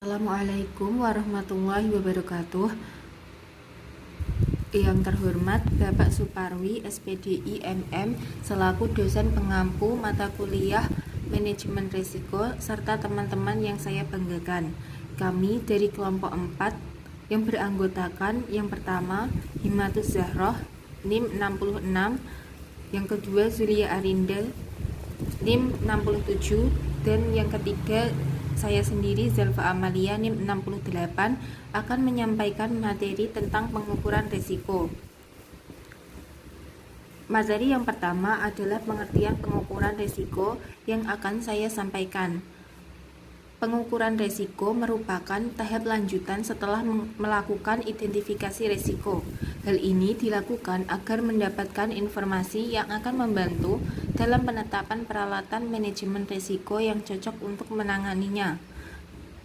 Assalamualaikum warahmatullahi wabarakatuh. Yang terhormat Bapak Suparwi, SPDI MM, selaku dosen pengampu mata kuliah Manajemen Risiko, serta teman-teman yang saya banggakan. Kami dari kelompok 4 yang beranggotakan yang pertama Himatus Zahroh, NIM 66, yang kedua Zulia Arinda, NIM 67, dan yang ketiga saya sendiri, Zalfa Amalia, NIM 68, akan menyampaikan materi tentang pengukuran risiko. Materi yang pertama adalah pengertian pengukuran risiko yang akan saya sampaikan. Pengukuran risiko merupakan tahap lanjutan setelah melakukan identifikasi risiko. Hal ini dilakukan agar mendapatkan informasi yang akan membantu dalam penetapan peralatan manajemen risiko yang cocok untuk menanganinya.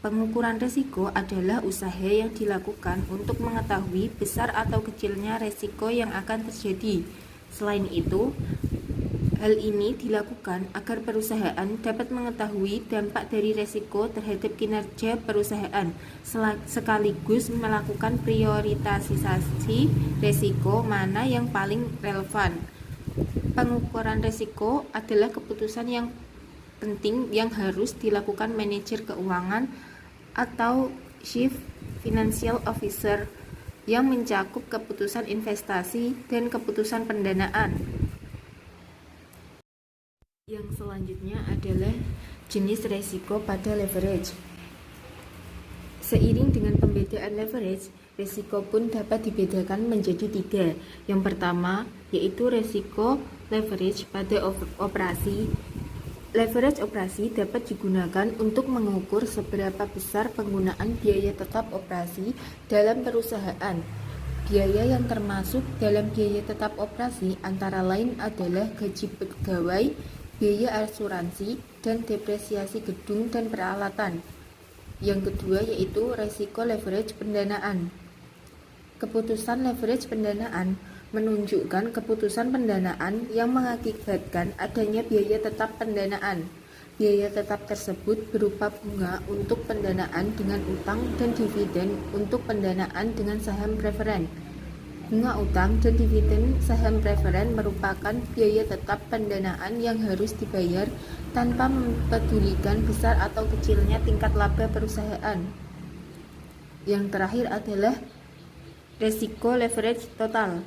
Pengukuran risiko adalah usaha yang dilakukan untuk mengetahui besar atau kecilnya risiko yang akan terjadi. Selain itu, hal ini dilakukan agar perusahaan dapat mengetahui dampak dari risiko terhadap kinerja perusahaan, sekaligus melakukan prioritisasi risiko mana yang paling relevan. Pengukuran risiko adalah keputusan yang penting yang harus dilakukan manajer keuangan atau Chief Financial Officer yang mencakup keputusan investasi dan keputusan pendanaan. Yang selanjutnya adalah jenis risiko pada leverage. Seiring dengan pembedaan leverage, risiko pun dapat dibedakan menjadi 3. Yang pertama, yaitu risiko leverage pada operasi. Leverage operasi dapat digunakan untuk mengukur seberapa besar penggunaan biaya tetap operasi dalam perusahaan. Biaya yang termasuk dalam biaya tetap operasi antara lain adalah gaji pegawai, biaya asuransi, dan depresiasi gedung dan peralatan. Yang kedua yaitu risiko leverage pendanaan. Keputusan leverage pendanaan menunjukkan keputusan pendanaan yang mengakibatkan adanya biaya tetap pendanaan. Biaya tetap tersebut berupa bunga untuk pendanaan dengan utang dan dividen untuk pendanaan dengan saham preferen. Bunga utang dan dividen saham preferen merupakan biaya tetap pendanaan yang harus dibayar tanpa mempedulikan besar atau kecilnya tingkat laba perusahaan. Yang terakhir adalah risiko leverage total.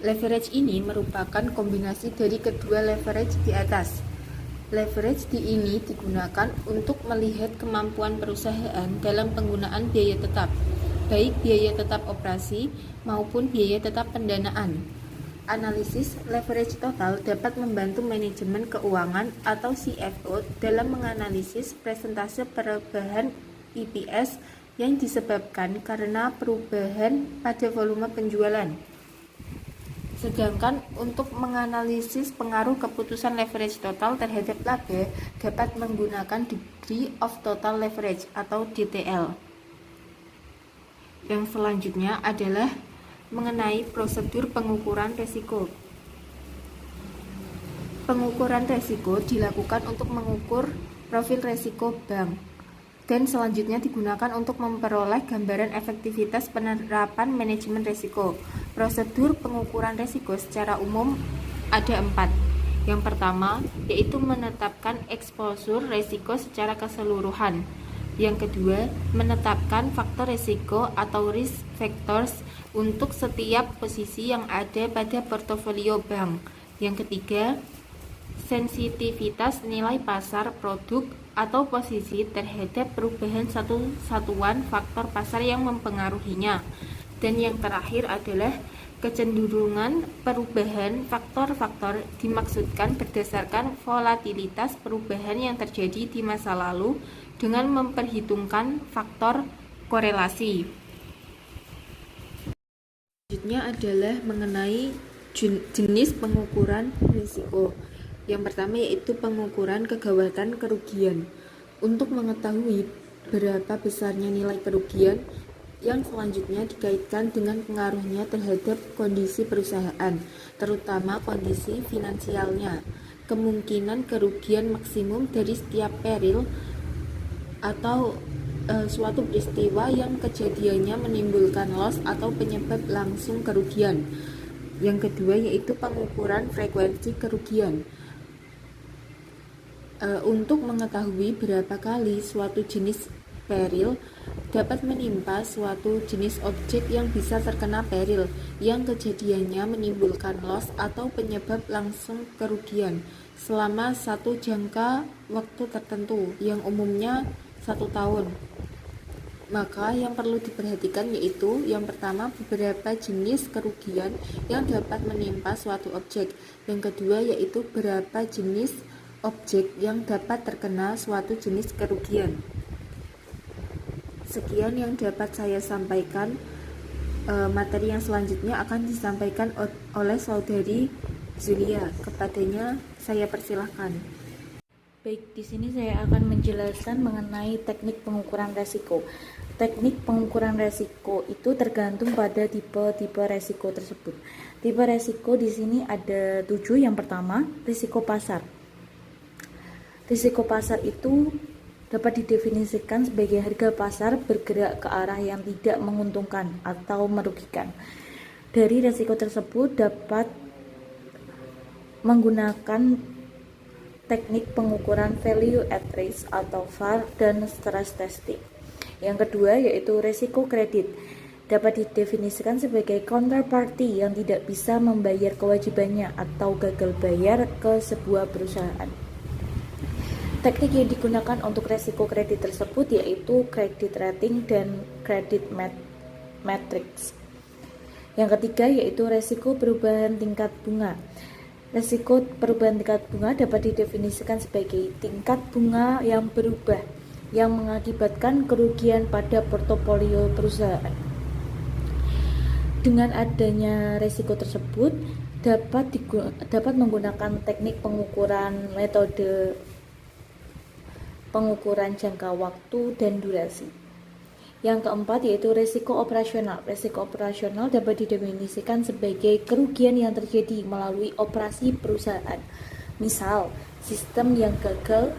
Leverage ini merupakan kombinasi dari kedua leverage di atas. Leverage ini digunakan untuk melihat kemampuan perusahaan dalam penggunaan biaya tetap, baik biaya tetap operasi maupun biaya tetap pendanaan. Analisis leverage total dapat membantu manajemen keuangan atau CFO dalam menganalisis persentase perubahan EPS yang disebabkan karena perubahan pada volume penjualan. Sedangkan untuk menganalisis pengaruh keputusan leverage total terhadap laba dapat menggunakan degree of total leverage atau DTL. Yang selanjutnya adalah mengenai prosedur pengukuran risiko. Pengukuran risiko dilakukan untuk mengukur profil risiko bank dan selanjutnya digunakan untuk memperoleh gambaran efektivitas penerapan manajemen risiko. Prosedur pengukuran risiko secara umum ada 4. Yang pertama yaitu menetapkan eksposur risiko secara keseluruhan. Yang kedua, menetapkan faktor risiko atau risk factors untuk setiap posisi yang ada pada portofolio bank. Yang ketiga, sensitivitas nilai pasar produk atau posisi terhadap perubahan satu satuan faktor pasar yang mempengaruhinya. Dan yang terakhir adalah kecenderungan perubahan faktor-faktor dimaksudkan berdasarkan volatilitas perubahan yang terjadi di masa lalu dengan memperhitungkan faktor korelasi. Selanjutnya adalah mengenai jenis pengukuran risiko. Yang pertama yaitu pengukuran kegawatan kerugian. Untuk mengetahui berapa besarnya nilai kerugian, yang selanjutnya dikaitkan dengan pengaruhnya terhadap kondisi perusahaan, terutama kondisi finansialnya. Kemungkinan kerugian maksimum dari setiap peril atau suatu peristiwa yang kejadiannya menimbulkan loss atau penyebab langsung kerugian. Yang kedua yaitu pengukuran frekuensi kerugian. Untuk mengetahui berapa kali suatu jenis peril dapat menimpa suatu jenis objek yang bisa terkena peril yang kejadiannya menimbulkan loss atau penyebab langsung kerugian selama satu jangka waktu tertentu yang umumnya 1 tahun. Maka yang perlu diperhatikan yaitu yang pertama beberapa jenis kerugian yang dapat menimpa suatu objek. Yang kedua yaitu berapa jenis objek yang dapat terkena suatu jenis kerugian. Sekian yang dapat saya sampaikan. Materi yang selanjutnya akan disampaikan oleh saudari Zulia. Kepadanya saya persilahkan. Baik, di sini saya akan menjelaskan mengenai teknik pengukuran resiko. Teknik pengukuran resiko itu tergantung pada tipe resiko tersebut. Tipe resiko di sini ada 7. Yang pertama, risiko pasar. Risiko pasar itu dapat didefinisikan sebagai harga pasar bergerak ke arah yang tidak menguntungkan atau merugikan. Dari risiko tersebut dapat menggunakan teknik pengukuran value at risk atau VAR dan stress testing. Yang kedua yaitu risiko kredit. Dapat didefinisikan sebagai counterparty yang tidak bisa membayar kewajibannya atau gagal bayar ke sebuah perusahaan. Teknik yang digunakan untuk risiko kredit tersebut yaitu credit rating dan credit matrix. Yang ketiga yaitu risiko perubahan tingkat bunga. Risiko perubahan tingkat bunga dapat didefinisikan sebagai tingkat bunga yang berubah yang mengakibatkan kerugian pada portofolio perusahaan. Dengan adanya risiko tersebut dapat menggunakan teknik metode pengukuran jangka waktu dan durasi. Yang keempat yaitu risiko operasional. Risiko operasional dapat didefinisikan sebagai kerugian yang terjadi melalui operasi perusahaan, misal sistem yang gagal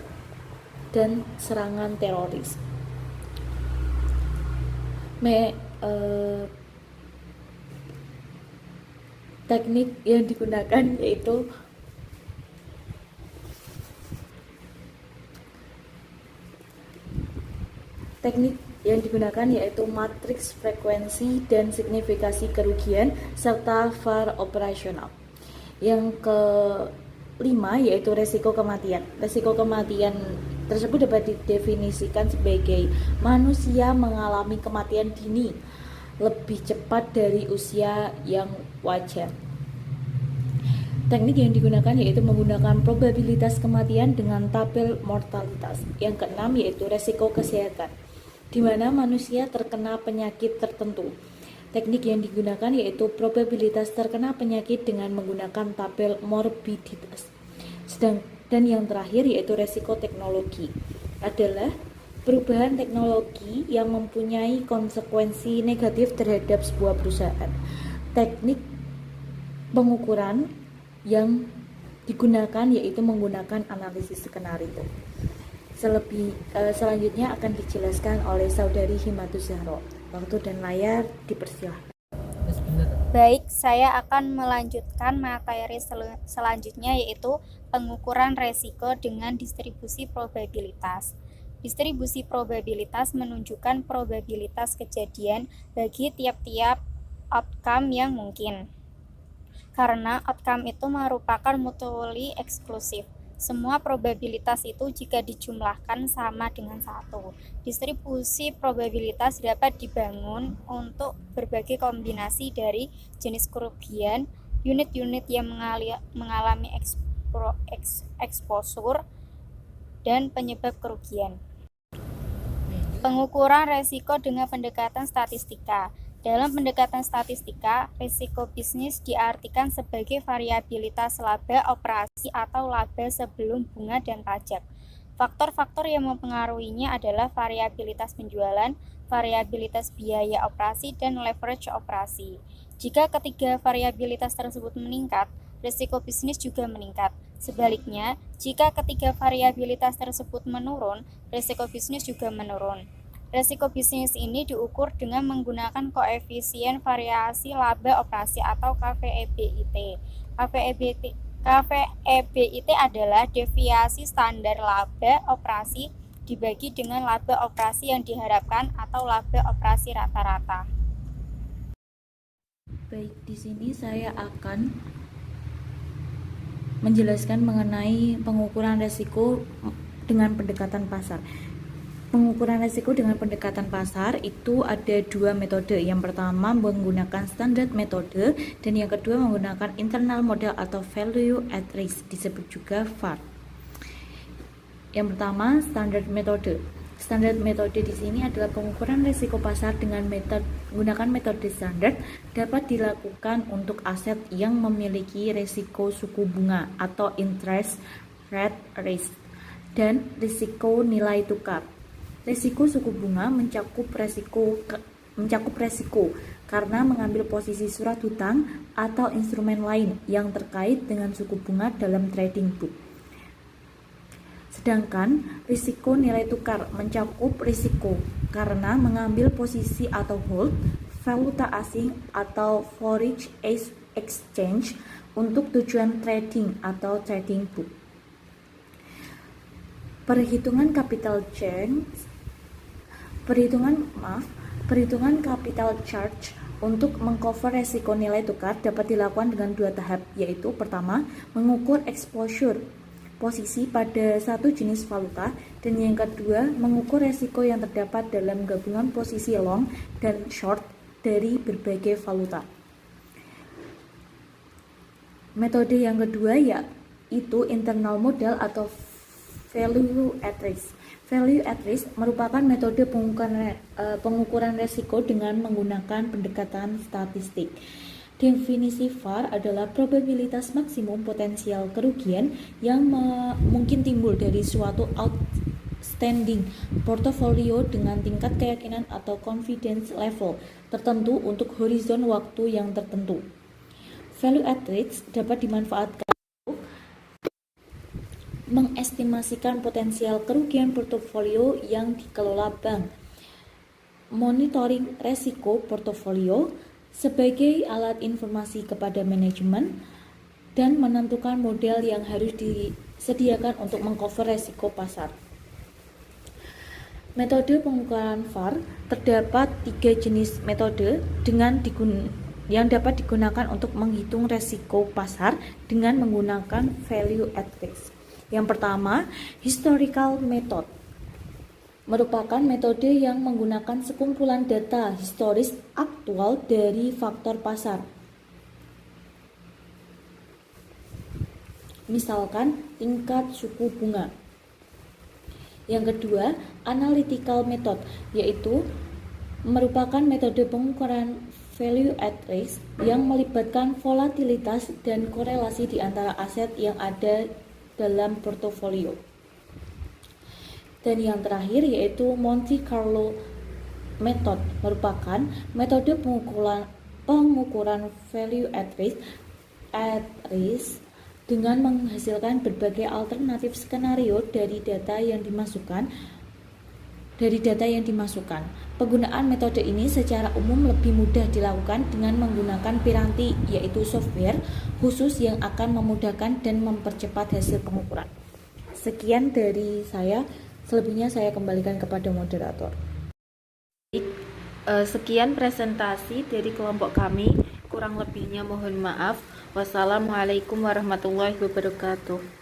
dan serangan teroris. Teknik yang digunakan yaitu matriks frekuensi dan signifikasi kerugian serta VAR operasional. Yang kelima yaitu risiko kematian. Risiko kematian tersebut dapat didefinisikan sebagai manusia mengalami kematian dini lebih cepat dari usia yang wajar. Teknik yang digunakan yaitu menggunakan probabilitas kematian dengan tabel mortalitas. Yang keenam yaitu risiko kesehatan, di mana manusia terkena penyakit tertentu. Teknik yang digunakan yaitu probabilitas terkena penyakit dengan menggunakan tabel morbiditas. Dan yang terakhir yaitu risiko teknologi, adalah perubahan teknologi yang mempunyai konsekuensi negatif terhadap sebuah perusahaan. Teknik pengukuran yang digunakan yaitu menggunakan analisis skenario. Selanjutnya akan dijelaskan oleh saudari Himatus Zahro. Waktu dan layar dipersilahkan. Baik, saya akan melanjutkan materi selanjutnya yaitu pengukuran resiko dengan distribusi probabilitas. Distribusi probabilitas menunjukkan probabilitas kejadian bagi tiap-tiap outcome yang mungkin. Karena outcome itu merupakan mutually eksklusif. Semua probabilitas itu jika dijumlahkan sama dengan 1. Distribusi probabilitas dapat dibangun untuk berbagai kombinasi dari jenis kerugian, unit-unit yang mengalami exposure, dan penyebab kerugian. Pengukuran resiko dengan pendekatan statistika. Dalam pendekatan statistika, risiko bisnis diartikan sebagai variabilitas laba operasi atau laba sebelum bunga dan pajak. Faktor-faktor yang mempengaruhinya adalah variabilitas penjualan, variabilitas biaya operasi, dan leverage operasi. Jika ketiga variabilitas tersebut meningkat, risiko bisnis juga meningkat. Sebaliknya, jika ketiga variabilitas tersebut menurun, risiko bisnis juga menurun. Resiko bisnis ini diukur dengan menggunakan koefisien variasi laba operasi atau KVEBIT. KVEBIT adalah deviasi standar laba operasi dibagi dengan laba operasi yang diharapkan atau laba operasi rata-rata. Baik, di sini saya akan menjelaskan mengenai pengukuran resiko dengan pendekatan pasar. Pengukuran resiko dengan pendekatan pasar itu ada dua metode. Yang pertama menggunakan standard metode dan yang kedua menggunakan internal model atau value at risk, disebut juga VAR. Yang pertama standard metode. Standard metode di sini adalah pengukuran resiko pasar dengan menggunakan metode standar dapat dilakukan untuk aset yang memiliki resiko suku bunga atau interest rate risk dan risiko nilai tukar. Risiko suku bunga mencakup resiko karena mengambil posisi surat hutang atau instrumen lain yang terkait dengan suku bunga dalam trading book. Sedangkan risiko nilai tukar mencakup risiko karena mengambil posisi atau hold valuta asing atau foreign exchange untuk tujuan trading atau trading book. Perhitungan capital charge untuk mengcover resiko nilai tukar dapat dilakukan dengan dua tahap, yaitu pertama, mengukur exposure posisi pada satu jenis valuta, dan yang kedua, mengukur resiko yang terdapat dalam gabungan posisi long dan short dari berbagai valuta. Metode yang kedua yaitu internal model atau value at risk. Value at risk merupakan metode pengukuran resiko dengan menggunakan pendekatan statistik. Definisi VAR adalah probabilitas maksimum potensial kerugian yang mungkin timbul dari suatu outstanding portofolio dengan tingkat keyakinan atau confidence level tertentu untuk horizon waktu yang tertentu. Value at risk dapat dimanfaatkan mengestimasikan potensial kerugian portofolio yang dikelola bank, monitoring resiko portofolio sebagai alat informasi kepada manajemen, dan menentukan model yang harus disediakan untuk mengcover resiko pasar. Metode pengukuran VAR terdapat 3 jenis metode yang dapat digunakan untuk menghitung resiko pasar dengan menggunakan value at risk. Yang pertama, historical method merupakan metode yang menggunakan sekumpulan data historis aktual dari faktor pasar. Misalkan tingkat suku bunga. Yang kedua, analytical method, yaitu merupakan metode pengukuran value at risk yang melibatkan volatilitas dan korelasi di antara aset yang ada dalam portofolio. Dan yang terakhir yaitu Monte Carlo method, merupakan metode pengukuran value at risk dengan menghasilkan berbagai alternatif skenario dari data yang dimasukkan. Penggunaan metode ini secara umum lebih mudah dilakukan dengan menggunakan piranti, yaitu software khusus yang akan memudahkan dan mempercepat hasil pengukuran. Sekian dari saya, selebihnya saya kembalikan kepada moderator. Sekian presentasi dari kelompok kami, kurang lebihnya mohon maaf. Wassalamualaikum warahmatullahi wabarakatuh.